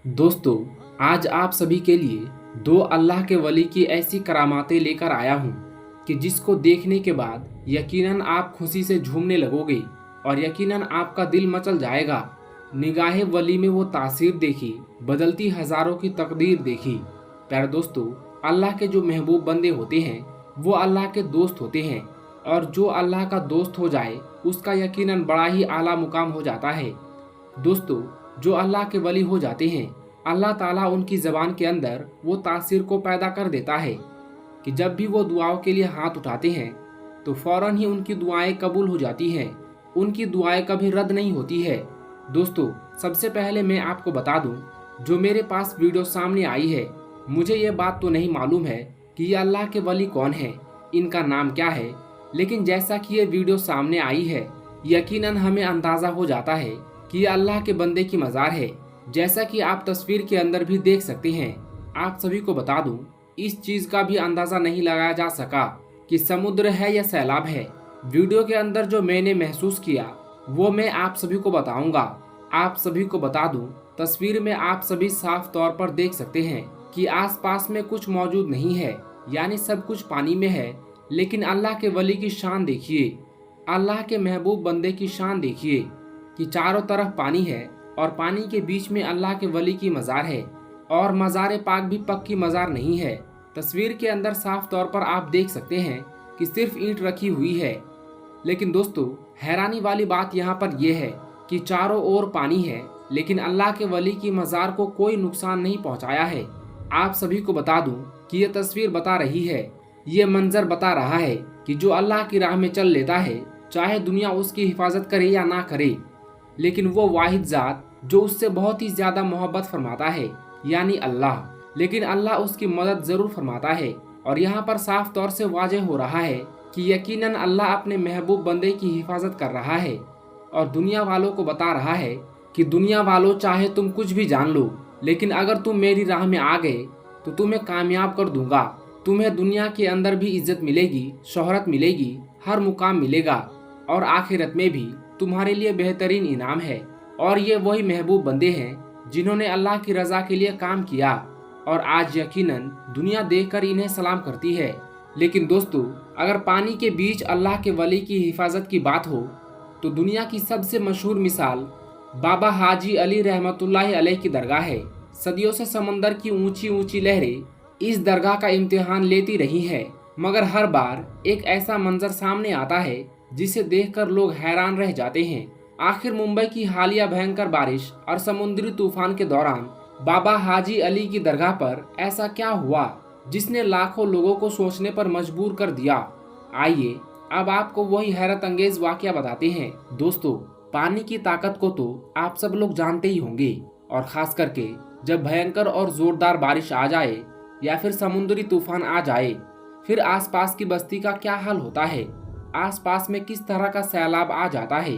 दोस्तों, आज आप सभी के लिए दो अल्लाह के वली की ऐसी करामातें लेकर आया हूँ कि जिसको देखने के बाद यकीनन आप खुशी से झूमने लगोगे और यकीनन आपका दिल मचल जाएगा। निगाहे वली में वो तासीर देखी, बदलती हजारों की तकदीर देखी। प्यारे दोस्तों, अल्लाह के जो महबूब बंदे होते हैं वो अल्लाह के दोस्त होते हैं और जो अल्लाह का दोस्त हो जाए उसका यकीनन बड़ा ही आला मुकाम हो जाता है। दोस्तों, जो अल्लाह के वली हो जाते हैं, अल्लाह ताला उनकी ज़बान के अंदर वो तासीर को पैदा कर देता है कि जब भी वो दुआओं के लिए हाथ उठाते हैं तो फ़ौरन ही उनकी दुआएं कबूल हो जाती हैं। उनकी दुआएं कभी रद्द नहीं होती है। दोस्तों, सबसे पहले मैं आपको बता दूं, जो मेरे पास वीडियो सामने आई है, मुझे ये बात तो नहीं मालूम है कि ये अल्लाह के वली कौन है, इनका नाम क्या है, लेकिन जैसा कि ये वीडियो सामने आई है, यकीनन हमें अंदाज़ा हो जाता है कि ये अल्लाह के बंदे की मज़ार है। जैसा कि आप तस्वीर के अंदर भी देख सकते हैं। आप सभी को बता दूं, इस चीज़ का भी अंदाज़ा नहीं लगाया जा सका कि समुद्र है या सैलाब है। वीडियो के अंदर जो मैंने महसूस किया वो मैं आप सभी को बताऊंगा। आप सभी को बता दूं, तस्वीर में आप सभी साफ तौर पर देख सकते हैं कि आसपास में कुछ मौजूद नहीं है, यानी सब कुछ पानी में है। लेकिन अल्लाह के वली की शान देखिए, अल्लाह के महबूब बंदे की शान देखिए कि चारों तरफ पानी है और पानी के बीच में अल्लाह के वली की मज़ार है। और मज़ार पाक भी पक्की मज़ार नहीं है। तस्वीर के अंदर साफ तौर पर आप देख सकते हैं कि सिर्फ ईंट रखी हुई है। लेकिन दोस्तों, हैरानी वाली बात यहाँ पर यह है कि चारों ओर पानी है, लेकिन अल्लाह के वली की मज़ार को कोई नुकसान नहीं पहुँचाया है। आप सभी को बता दूं कि ये तस्वीर बता रही है, ये मंजर बता रहा है कि जो अल्लाह की राह में चल लेता है, चाहे दुनिया उसकी हिफाजत करे या ना करे, लेकिन वो वाहिद ज़ात जो उससे बहुत ही ज़्यादा मोहब्बत फरमाता है, यानी अल्लाह, लेकिन अल्लाह उसकी मदद ज़रूर फरमाता है। और यहाँ पर साफ तौर से वाज़ेह हो रहा है कि यकीनन अल्लाह अपने महबूब बंदे की हिफाजत कर रहा है और दुनिया वालों को बता रहा है कि दुनिया वालों, चाहे तुम कुछ भी जान लो, लेकिन अगर तुम मेरी राह में आ गए तो तुम्हें कामयाब कर दूंगा। तुम्हें दुनिया के अंदर भी इज्जत मिलेगी, शोहरत मिलेगी, हर मुकाम मिलेगा और आखिरत में भी तुम्हारे लिए बेहतरीन इनाम है। और ये वही महबूब बंदे हैं जिन्होंने अल्लाह की रज़ा के लिए काम किया और आज यकीनन दुनिया देखकर इन्हें सलाम करती है। लेकिन दोस्तों, अगर पानी के बीच अल्लाह के वली की हिफाजत की बात हो तो दुनिया की सबसे मशहूर मिसाल बाबा हाजी अली रहमतुल्लाह अलैह की दरगाह है। सदियों से समंदर की ऊंची ऊंची लहरें इस दरगाह का इम्तिहान लेती रही हैं, मगर हर बार एक ऐसा मंजर सामने आता है जिसे देखकर लोग हैरान रह जाते हैं। आखिर मुंबई की हालिया भयंकर बारिश और समुद्री तूफान के दौरान बाबा हाजी अली की दरगाह पर ऐसा क्या हुआ जिसने लाखों लोगों को सोचने पर मजबूर कर दिया। आइए अब आपको वही हैरत अंगेज वाकया बताते हैं। दोस्तों, पानी की ताकत को तो आप सब लोग जानते ही होंगे, और खास करके जब भयंकर और जोरदार बारिश आ जाए या फिर समुद्री तूफान आ जाए, फिर आसपास की बस्ती का क्या हाल होता है, आसपास में किस तरह का सैलाब आ जाता है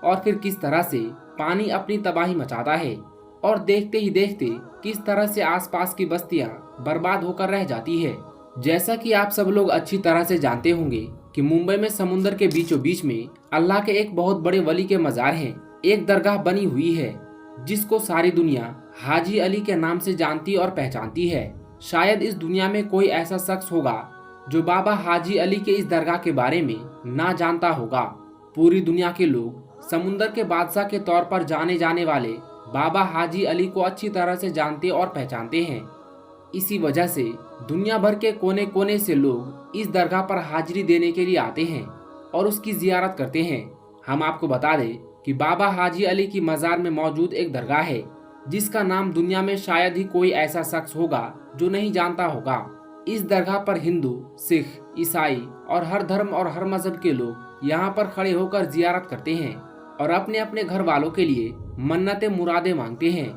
और फिर किस तरह से पानी अपनी तबाही मचाता है और देखते ही देखते किस तरह से आसपास की बस्तियां बर्बाद होकर रह जाती है। जैसा कि आप सब लोग अच्छी तरह से जानते होंगे कि मुंबई में समुद्र के बीचों बीच में अल्लाह के एक बहुत बड़े वली के मज़ार हैं। एक दरगाह बनी हुई है जिसको सारी दुनिया हाजी अली के नाम से जानती और पहचानती है। शायद इस दुनिया में कोई ऐसा शख्स होगा जो बाबा हाजी अली के इस दरगाह के बारे में ना जानता होगा। पूरी दुनिया के लोग समुंदर के बादशाह के तौर पर जाने जाने वाले बाबा हाजी अली को अच्छी तरह से जानते और पहचानते हैं। इसी वजह से दुनिया भर के कोने कोने से लोग इस दरगाह पर हाजिरी देने के लिए आते हैं और उसकी जियारत करते हैं। हम आपको बता दें कि बाबा हाजी अली की मज़ार में मौजूद एक दरगाह है जिसका नाम दुनिया में शायद ही कोई ऐसा शख्स होगा जो नहीं जानता होगा। इस दरगाह पर हिंदू, सिख, ईसाई और हर धर्म और हर मजहब के लोग यहाँ पर खड़े होकर जियारत करते हैं और अपने अपने घर वालों के लिए मन्नतें मुरादें मांगते हैं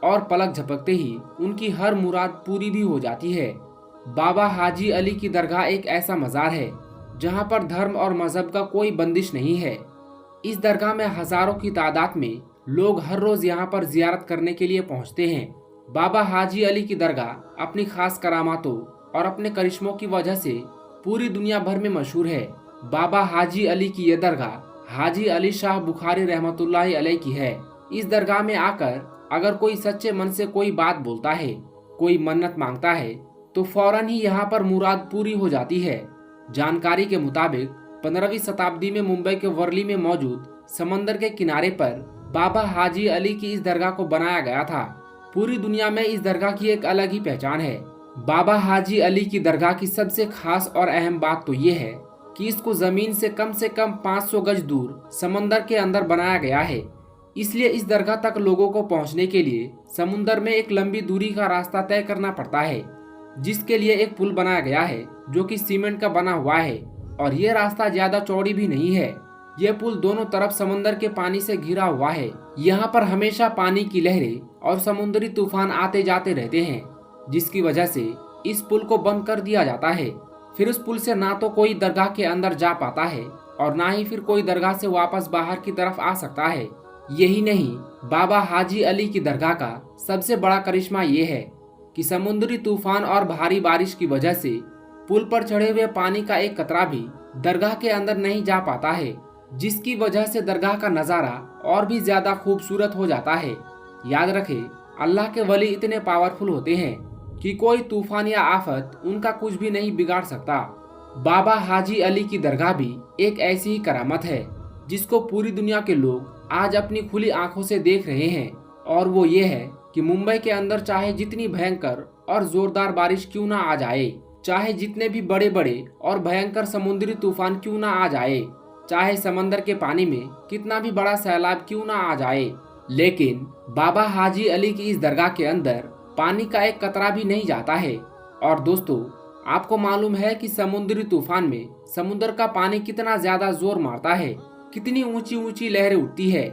और पलक झपकते ही उनकी हर मुराद पूरी भी हो जाती है। बाबा हाजी अली की दरगाह एक ऐसा मज़ार है जहाँ पर धर्म और मजहब का कोई बंदिश नहीं है। इस दरगाह में हजारों की तादाद में लोग हर रोज यहाँ पर जियारत करने के लिए पहुँचते हैं। बाबा हाजी अली की दरगाह अपनी खास करामातों और अपने करिश्मों की वजह से पूरी दुनिया भर में मशहूर है। बाबा हाजी अली की यह दरगाह हाजी अली शाह बुखारी रहमतुल्लाह अलैह की है। इस दरगाह में आकर अगर कोई सच्चे मन से कोई बात बोलता है, कोई मन्नत मांगता है, तो फौरन ही यहाँ पर मुराद पूरी हो जाती है। जानकारी के मुताबिक 15वीं शताब्दी में मुंबई के वर्ली में मौजूद समंदर के किनारे पर बाबा हाजी अली की इस दरगाह को बनाया गया था। पूरी दुनिया में इस दरगाह की एक अलग ही पहचान है। बाबा हाजी अली की दरगाह की सबसे खास और अहम बात तो ये है कि इसको जमीन से कम 500 गज दूर समंदर के अंदर बनाया गया है। इसलिए इस दरगाह तक लोगों को पहुंचने के लिए समुंदर में एक लंबी दूरी का रास्ता तय करना पड़ता है, जिसके लिए एक पुल बनाया गया है जो कि सीमेंट का बना हुआ है, और ये रास्ता ज्यादा चौड़ी भी नहीं है। यह पुल दोनों तरफ समंदर के पानी से घिरा हुआ है। यहाँ पर हमेशा पानी की लहरें और समुद्री तूफान आते जाते रहते हैं, जिसकी वजह से इस पुल को बंद कर दिया जाता है। फिर उस पुल से ना तो कोई दरगाह के अंदर जा पाता है और ना ही फिर कोई दरगाह से वापस बाहर की तरफ आ सकता है। यही नहीं, बाबा हाजी अली की दरगाह का सबसे बड़ा करिश्मा ये है कि समुद्री तूफान और भारी बारिश की वजह से पुल पर चढ़े हुए पानी का एक कतरा भी दरगाह के अंदर नहीं जा पाता है, जिसकी वजह से दरगाह का नज़ारा और भी ज्यादा खूबसूरत हो जाता है। याद रखें, अल्लाह के वली इतने पावरफुल होते हैं कि कोई तूफान या आफत उनका कुछ भी नहीं बिगाड़ सकता। बाबा हाजी अली की दरगाह भी एक ऐसी ही करामत है जिसको पूरी दुनिया के लोग आज अपनी खुली आंखों से देख रहे हैं, और वो ये है कि मुंबई के अंदर चाहे जितनी भयंकर और जोरदार बारिश क्यों ना आ जाए, चाहे जितने भी बड़े बड़े और भयंकर समुद्री तूफान क्यों ना आ जाए, चाहे समंदर के पानी में कितना भी बड़ा सैलाब क्यों ना आ जाए, लेकिन बाबा हाजी अली की इस दरगाह के अंदर पानी का एक कतरा भी नहीं जाता है। और दोस्तों, आपको मालूम है कि समुद्री तूफान में समुद्र का पानी कितना ज्यादा जोर मारता है, कितनी ऊंची ऊंची लहरें उठती है,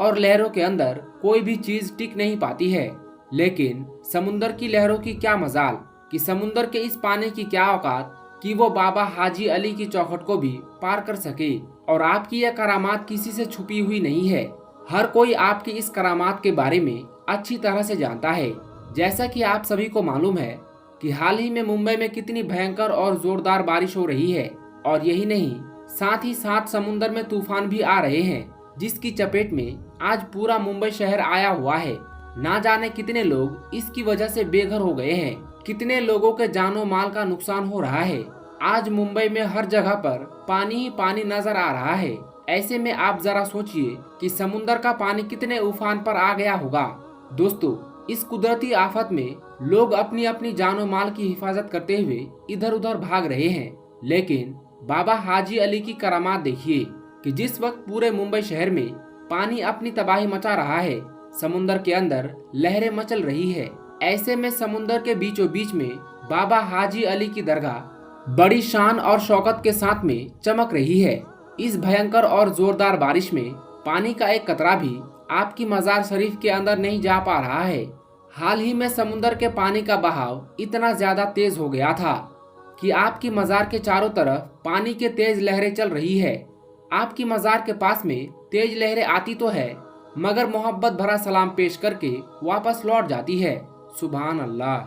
और लहरों के अंदर कोई भी चीज टिक नहीं पाती है। लेकिन समुद्र की लहरों की क्या मजाल कि समुद्र के इस पानी की क्या औकात कि वो बाबा हाजी अली की चौखट को भी पार कर सके। और आपकी यह करामात किसी से छुपी हुई नहीं है, हर कोई आपकी इस करामात के बारे में अच्छी तरह से जानता है। जैसा कि आप सभी को मालूम है कि हाल ही में मुंबई में कितनी भयंकर और जोरदार बारिश हो रही है, और यही नहीं, साथ ही साथ समुद्र में तूफान भी आ रहे हैं, जिसकी चपेट में आज पूरा मुंबई शहर आया हुआ है। ना जाने कितने लोग इसकी वजह से बेघर हो गए हैं, कितने लोगों के जानो माल का नुकसान हो रहा है। आज मुंबई में हर जगह पर पानी ही पानी नजर आ रहा है। ऐसे में आप जरा सोचिए कि समुद्र का पानी कितने उफान पर आ गया होगा। दोस्तों, इस कुदरती आफत में लोग अपनी अपनी जानो माल की हिफाजत करते हुए इधर उधर भाग रहे हैं, लेकिन बाबा हाजी अली की करामात देखिए कि जिस वक्त पूरे मुंबई शहर में पानी अपनी तबाही मचा रहा है, समुद्र के अंदर लहरें मचल रही है, ऐसे में समुद्र के बीचों बीच में बाबा हाजी अली की दरगाह बड़ी शान और शौकत के साथ में चमक रही है। इस भयंकर और जोरदार बारिश में पानी का एक कतरा भी आपकी मजार शरीफ के अंदर नहीं जा पा रहा है। हाल ही में समुद्र के पानी का बहाव इतना ज्यादा तेज हो गया था कि आपकी मजार के चारों तरफ पानी के तेज लहरें चल रही है। आपकी मजार के पास में तेज लहरें आती तो है, मगर मोहब्बत भरा सलाम पेश करके वापस लौट जाती है। सुभान अल्लाह।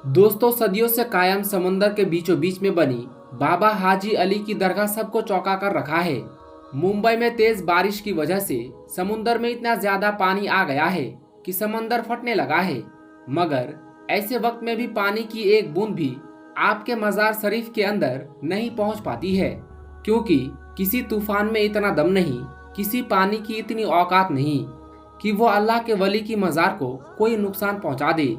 दोस्तों, सदियों से कायम समंदर के बीचों बीच में बनी बाबा हाजी अली की दरगाह सबको चौंका कर रखा है। मुंबई में तेज बारिश की वजह से समुद्र में इतना ज्यादा पानी आ गया है कि समंदर फटने लगा है, मगर ऐसे वक्त में भी पानी की एक बूंद भी आपके मजार शरीफ के अंदर नहीं पहुंच पाती है, क्योंकि किसी तूफान में इतना दम नहीं, किसी पानी की इतनी औकात नहीं कि वो अल्लाह के वली की मजार को कोई नुकसान पहुंचा दे।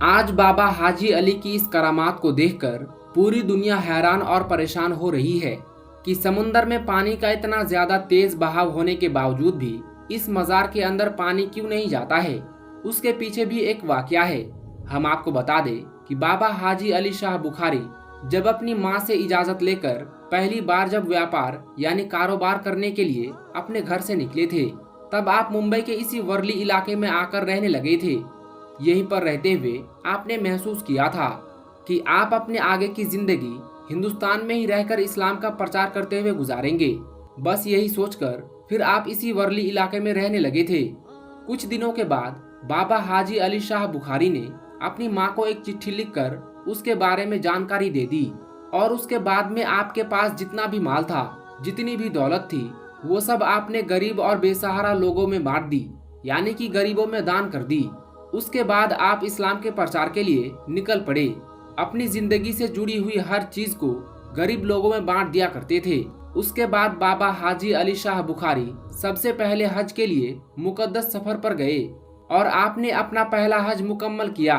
आज बाबा हाजी अली की इस करामात को देखकर पूरी दुनिया हैरान और परेशान हो रही है कि समुंदर में पानी का इतना ज्यादा तेज बहाव होने के बावजूद भी इस मजार के अंदर पानी क्यों नहीं जाता है। उसके पीछे भी एक वाकया है। हम आपको बता दें कि बाबा हाजी अली शाह बुखारी जब अपनी माँ से इजाजत लेकर पहली बार जब व्यापार यानी कारोबार करने के लिए अपने घर से निकले थे, तब आप मुंबई के इसी वर्ली इलाके में आकर रहने लगे थे। यहीं पर रहते हुए आपने महसूस किया था कि आप अपने आगे की जिंदगी हिंदुस्तान में ही रहकर इस्लाम का प्रचार करते हुए गुजारेंगे। बस यही सोचकर फिर आप इसी वर्ली इलाके में रहने लगे थे। कुछ दिनों के बाद बाबा हाजी अली शाह बुखारी ने अपनी माँ को एक चिट्ठी लिखकर उसके बारे में जानकारी दे दी, और उसके बाद में आपके पास जितना भी माल था, जितनी भी दौलत थी, वो सब आपने गरीब और बेसहारा लोगों में बांट दी। यानी कि गरीबों में दान कर दी। उसके बाद आप इस्लाम के प्रचार के लिए निकल पड़े। अपनी जिंदगी से जुड़ी हुई हर चीज को गरीब लोगों में बांट दिया करते थे। उसके बाद बाबा हाजी अली शाह बुखारी सबसे पहले हज के लिए मुकद्दस सफर पर गए और आपने अपना पहला हज मुकम्मल किया।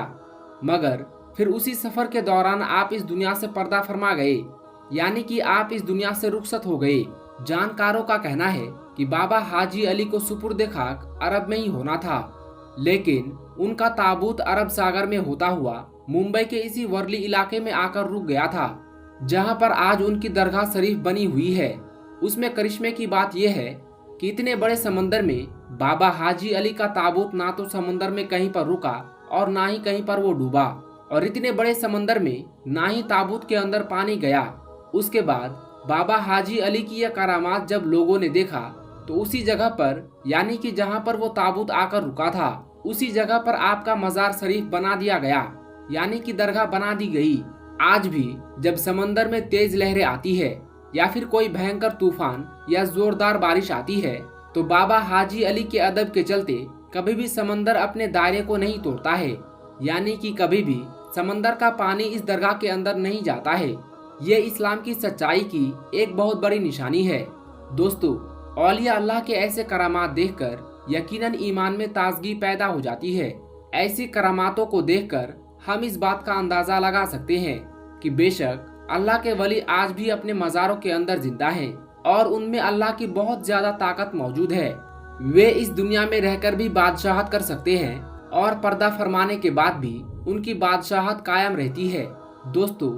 मगर फिर उसी सफर के दौरान आप इस दुनिया से पर्दा फरमा गए, यानी कि आप इस दुनिया से रुखसत हो गए। जानकारों का कहना है कि बाबा हाजी अली को सुपुर्द खाक अरब में ही होना था, लेकिन उनका ताबूत अरब सागर में होता हुआ मुंबई के इसी वर्ली इलाके में आकर रुक गया था, जहां पर आज उनकी दरगाह शरीफ बनी हुई है। उसमें करिश्मे की बात यह है कि इतने बड़े समंदर में बाबा हाजी अली का ताबूत ना तो समंदर में कहीं पर रुका और ना ही कहीं पर वो डूबा, और इतने बड़े समंदर में ना ही ताबूत के अंदर पानी गया। उसके बाद बाबा हाजी अली की यह करामात जब लोगों ने देखा तो उसी जगह पर, यानी कि जहां पर वो ताबूत आकर रुका था, उसी जगह पर आपका मजार शरीफ बना दिया गया, यानी कि दरगाह बना दी गई। आज भी जब समंदर में तेज लहरें आती है या फिर कोई भयंकर तूफान या जोरदार बारिश आती है, तो बाबा हाजी अली के अदब के चलते कभी भी समंदर अपने दायरे को नहीं तोड़ता है, यानी कि कभी भी समंदर का पानी इस दरगाह के अंदर नहीं जाता है। ये इस्लाम की सच्चाई की एक बहुत बड़ी निशानी है। दोस्तों, औलिया अल्लाह के ऐसे करामात देखकर यकीनन ईमान में ताजगी पैदा हो जाती है। ऐसी करामातों को देखकर हम इस बात का अंदाजा लगा सकते हैं कि बेशक अल्लाह के वली आज भी अपने मज़ारों के अंदर जिंदा हैं और उनमें अल्लाह की बहुत ज्यादा ताकत मौजूद है। वे इस दुनिया में रहकर भी बादशाहत कर सकते हैं और पर्दा फरमाने के बाद भी उनकी बादशाहत कायम रहती है। दोस्तों,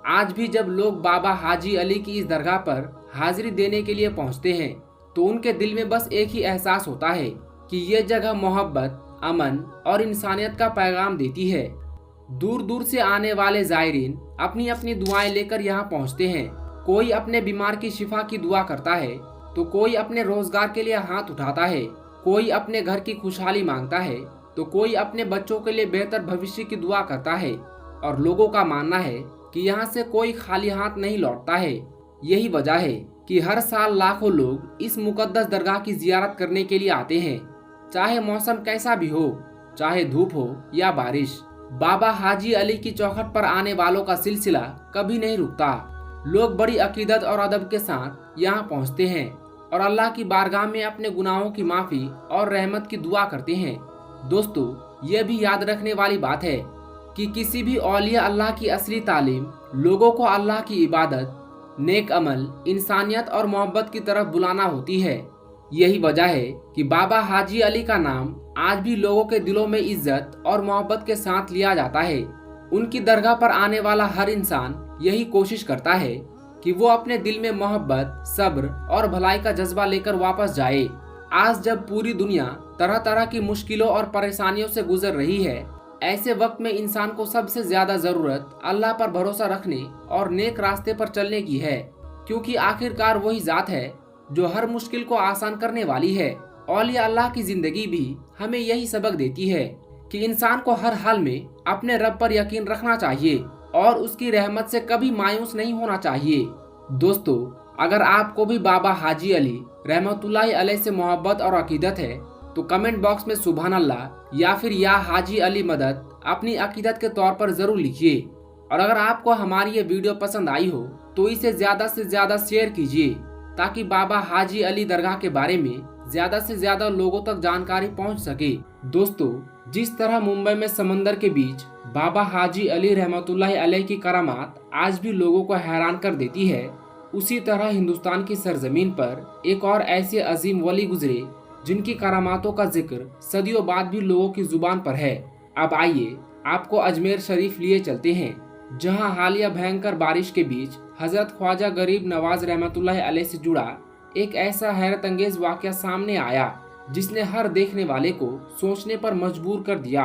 आज भी जब लोग बाबा हाजी अली की इस दरगाह पर हाजिरी देने के लिए पहुंचते हैं तो उनके दिल में बस एक ही एहसास होता है कि ये जगह मोहब्बत, अमन और इंसानियत का पैगाम देती है। दूर दूर से आने वाले जायरीन अपनी अपनी दुआएं लेकर यहाँ पहुँचते हैं। कोई अपने बीमार की शिफा की दुआ करता है तो कोई अपने रोजगार के लिए हाथ उठाता है, कोई अपने घर की खुशहाली मांगता है तो कोई अपने बच्चों के लिए बेहतर भविष्य की दुआ करता है। और लोगों का मानना है कि यहाँ से कोई खाली हाथ नहीं लौटता है। यही वजह है कि हर साल लाखों लोग इस मुकद्दस दरगाह की जियारत करने के लिए आते हैं, चाहे मौसम कैसा भी हो, चाहे धूप हो या बारिश। बाबा हाजी अली की चौखट पर आने वालों का सिलसिला कभी नहीं रुकता। लोग बड़ी अकीदत और अदब के साथ यहाँ पहुँचते हैं और अल्लाह की बारगाह में अपने गुनाहों की माफ़ी और रहमत की दुआ करते हैं। दोस्तों, यह भी याद रखने वाली बात है कि किसी भी औलिया अल्लाह की असली तालीम लोगों को अल्लाह की इबादत, नेक अमल, इंसानियत और मोहब्बत की तरफ बुलाना होती है। यही वजह है कि बाबा हाजी अली का नाम आज भी लोगों के दिलों में इज्जत और मोहब्बत के साथ लिया जाता है। उनकी दरगाह पर आने वाला हर इंसान यही कोशिश करता है कि वो अपने दिल में मोहब्बत, सब्र और भलाई का जज्बा लेकर वापस जाए। आज जब पूरी दुनिया तरह तरह की मुश्किलों और परेशानियों से गुजर रही है, ऐसे वक्त में इंसान को सबसे ज्यादा जरूरत अल्लाह पर भरोसा रखने और नेक रास्ते पर चलने की है, क्योंकि आखिरकार वही जात है जो हर मुश्किल को आसान करने वाली है। औलिया अल्लाह की जिंदगी भी हमें यही सबक देती है कि इंसान को हर हाल में अपने रब पर यकीन रखना चाहिए और उसकी रहमत से कभी मायूस नहीं होना चाहिए। दोस्तों, अगर आपको भी बाबा हाजी अली रहमतुल्लाहि अलैह से मोहब्बत और अकीदत है तो कमेंट बॉक्स में सुभान अल्लाह या फिर या हाजी अली मदद अपनी अकीदत के तौर पर जरूर लिखिए। और अगर आपको हमारी ये वीडियो पसंद आई हो तो इसे ज्यादा से ज्यादा शेयर कीजिए ताकि बाबा हाजी अली दरगाह के बारे में ज्यादा से ज्यादा लोगों तक जानकारी पहुंच सके। दोस्तों, जिस तरह मुंबई में समंदर के बीच बाबा हाजी अली रहमतुल्लाहि अलैह की करामात आज भी लोगों को हैरान कर देती है, उसी तरह हिंदुस्तान की सरजमीन पर एक और ऐसे अजीम वली गुजरे जिनकी करामातों का जिक्र सदियों बाद भी लोगों की जुबान पर है। अब आइए आपको अजमेर शरीफ लिए चलते हैं, जहां हालिया भयंकर बारिश के बीच हजरत ख्वाजा गरीब नवाज रहमतुल्लाहि अलैह से जुड़ा एक ऐसा हैरत अंगेज वाकया सामने आया जिसने हर देखने वाले को सोचने पर मजबूर कर दिया।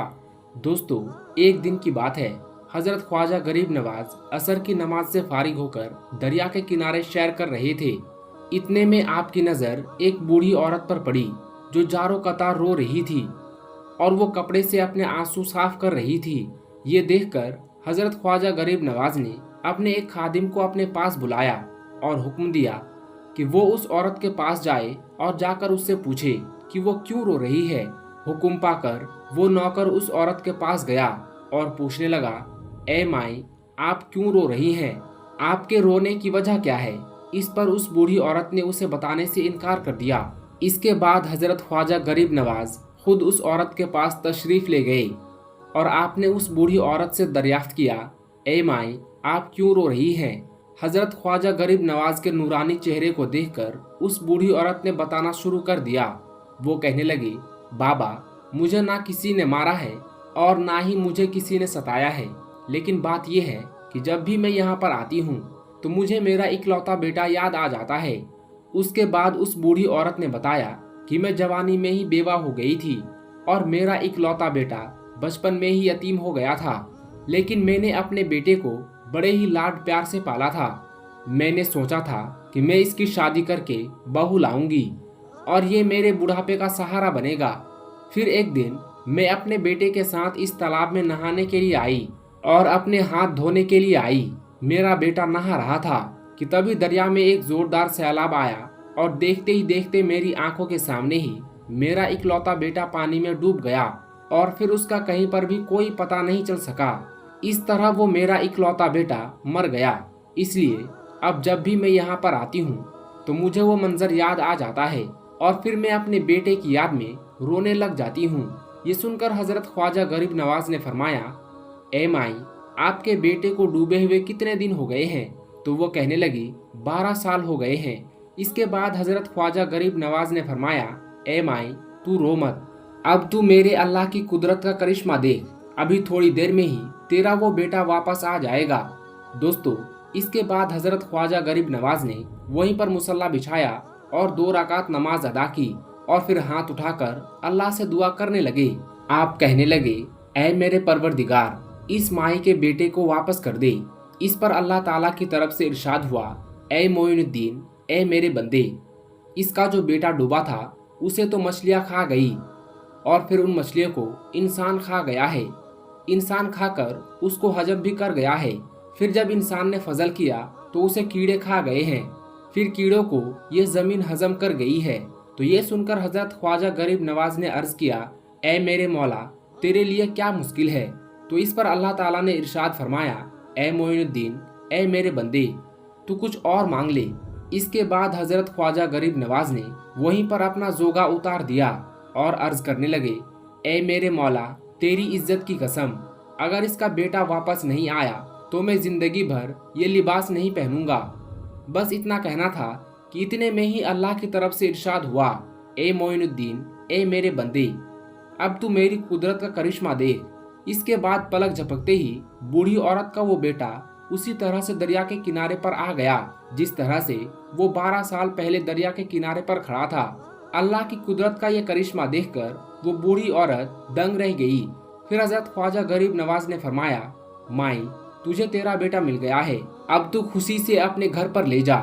दोस्तों, एक दिन की बात है, हजरत ख्वाजा गरीब नवाज असर की नमाज से फारिग होकर दरिया के किनारे सैर कर रहे थे। इतने में आपकी नज़र एक बूढ़ी औरत पर पड़ी जो जारो कतार रो रही थी और वो कपड़े से अपने आंसू साफ कर रही थी। ये देखकर हजरत ख्वाजा गरीब नवाज ने अपने एक खादिम को अपने पास बुलाया और हुक्म दिया कि वो उस औरत के पास जाए और जाकर उससे पूछे कि वो क्यों रो रही है। हुक्म पाकर वो नौकर उस औरत के पास गया और पूछने लगा, ए माई, आप क्यों रो रही हैं? आपके रोने की वजह क्या है? इस पर उस बूढ़ी औरत ने उसे बताने से इनकार कर दिया। इसके बाद हजरत ख्वाजा गरीब नवाज खुद उस औरत के पास तशरीफ ले गए और आपने उस बूढ़ी औरत से दरियाफ्त किया, ए माई, आप क्यों रो रही हैं? हजरत ख्वाजा गरीब नवाज के नूरानी चेहरे को देखकर उस बूढ़ी औरत ने बताना शुरू कर दिया। वो कहने लगी, बाबा, मुझे ना किसी ने मारा है और ना ही मुझे किसी ने सताया है, लेकिन बात यह है कि जब भी मैं यहाँ पर आती हूँ तो मुझे मेरा इकलौता बेटा याद आ जाता है। उसके बाद उस बूढ़ी औरत ने बताया कि मैं जवानी में ही बेवा हो गई थी और मेरा इकलौता बेटा बचपन में ही यतीम हो गया था, लेकिन मैंने अपने बेटे को बड़े ही लाड प्यार से पाला था। मैंने सोचा था कि मैं इसकी शादी करके बहू लाऊंगी और ये मेरे बुढ़ापे का सहारा बनेगा। फिर एक दिन मैं अपने बेटे के साथ इस तालाब में नहाने के लिए आई और अपने हाथ धोने के लिए आई। मेरा बेटा नहा रहा था कि तभी दरिया में एक जोरदार सैलाब आया और देखते ही देखते मेरी आंखों के सामने ही मेरा इकलौता बेटा पानी में डूब गया और फिर उसका कहीं पर भी कोई पता नहीं चल सका। इस तरह वो मेरा इकलौता बेटा मर गया। इसलिए अब जब भी मैं यहाँ पर आती हूँ तो मुझे वो मंजर याद आ जाता है और फिर मैं अपने बेटे की याद में रोने लग जाती हूँ। ये सुनकर हजरत ख्वाजा गरीब नवाज ने फरमाया, ए माई, आपके बेटे को डूबे हुए कितने दिन हो गए हैं? तो वो कहने लगी, 12 साल हो गए हैं। इसके बाद हजरत ख्वाजा गरीब नवाज ने फरमाया, ए माई, तू रो मत, अब तू मेरे अल्लाह की कुदरत का करिश्मा देख, अभी थोड़ी देर में ही तेरा वो बेटा वापस आ जाएगा। दोस्तों, इसके बाद हजरत ख्वाजा गरीब नवाज ने वहीं पर मुसल्ला बिछाया और 2 रकात नमाज अदा की और फिर हाथ उठाकर अल्लाह से दुआ करने लगे। आप कहने लगे, ऐ मेरे परवरदिगार, इस माही के बेटे को वापस कर दे। इस पर अल्लाह ताला की तरफ से इरशाद हुआ, ऐ मोइनुद्दीन, ऐ मेरे बंदे, इसका जो बेटा डूबा था उसे तो मछलियाँ खा गई और फिर उन मछलियों को इंसान खा गया है। इंसान खाकर उसको हजम भी कर गया है। फिर जब इंसान ने फजल किया तो उसे कीड़े खा गए हैं। फिर कीड़ों को ये जमीन हजम कर गई है। तो ये सुनकर हजरत ख्वाजा गरीब नवाज ने अर्ज किया, ऐ मेरे मौला, तेरे लिए क्या मुश्किल है? तो इस पर अल्लाह ताला ने इरशाद फरमाया, ऐ मोइनुद्दीन, ऐ मेरे बंदे, तू कुछ और मांग ले। इसके बाद हजरत ख्वाजा गरीब नवाज ने वहीं पर अपना जोगा उतार दिया और अर्ज करने लगे, ऐ मेरे मौला, तेरी इज्जत की कसम, अगर इसका बेटा वापस नहीं आया तो मैं जिंदगी भर ये लिबास नहीं पहनूंगा। बस इतना कहना था कि इतने में ही अल्लाह की तरफ से इरशाद हुआ, ए मोइनुद्दीन, ए मेरे बंदे, अब तू मेरी कुदरत का करिश्मा देख। इसके बाद पलक झपकते ही बूढ़ी औरत का वो बेटा उसी तरह से दरिया के किनारे पर आ गया जिस तरह से वो 12 साल पहले दरिया के किनारे पर खड़ा था। अल्लाह की कुदरत का ये करिश्मा देखकर वो बूढ़ी औरत दंग रह गई। फिर हजरत ख्वाजा गरीब नवाज ने फरमाया, माई, तुझे तेरा बेटा मिल गया है, अब तू खुशी से अपने घर पर ले जा।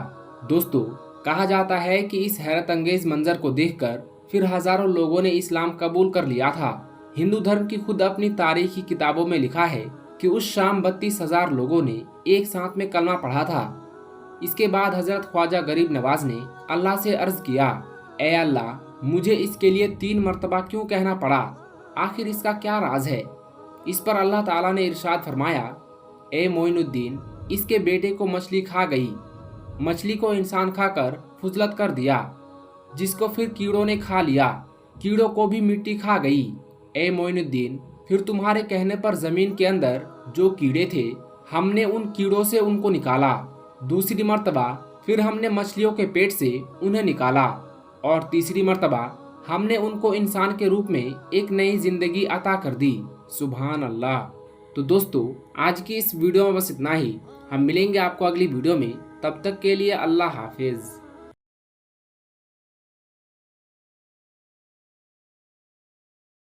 दोस्तों, कहा जाता है कि इस हैरत अंगेज मंजर को देखकर फिर हजारों लोगों ने इस्लाम कबूल कर लिया था। हिंदू धर्म की खुद अपनी तारीखी किताबों में लिखा है कि उस शाम 32,000 लोगों ने एक साथ में कलमा पढ़ा था। इसके बाद हजरत ख्वाजा गरीब नवाज ने अल्लाह से अर्ज किया, ए अल्लाह, मुझे इसके लिए 3 मरतबा क्यों कहना पड़ा? आखिर इसका क्या राज है? इस पर अल्लाह ताला ने इरशाद फरमाया, ए मोइनुद्दीन, इसके बेटे को मछली खा गई। मछली को इंसान खाकर फुजलत कर दिया, जिसको फिर कीड़ों ने खा लिया। कीड़ों को भी मिट्टी खा गई। ए मोइनुद्दीन, फिर तुम्हारे कहने पर जमीन के अंदर जो कीड़े थे, हमने उन कीड़ों से उनको निकाला। दूसरी मर्तबा फिर हमने मछलियों के पेट से उन्हें निकाला और तीसरी मर्तबा हमने उनको इंसान के रूप में एक नई जिंदगी अता कर दी। सुभान अल्लाह। तो दोस्तों, आज की इस वीडियो में बस इतना ही। हम मिलेंगे आपको अगली वीडियो में। तब तक के लिए अल्लाह हाफिज।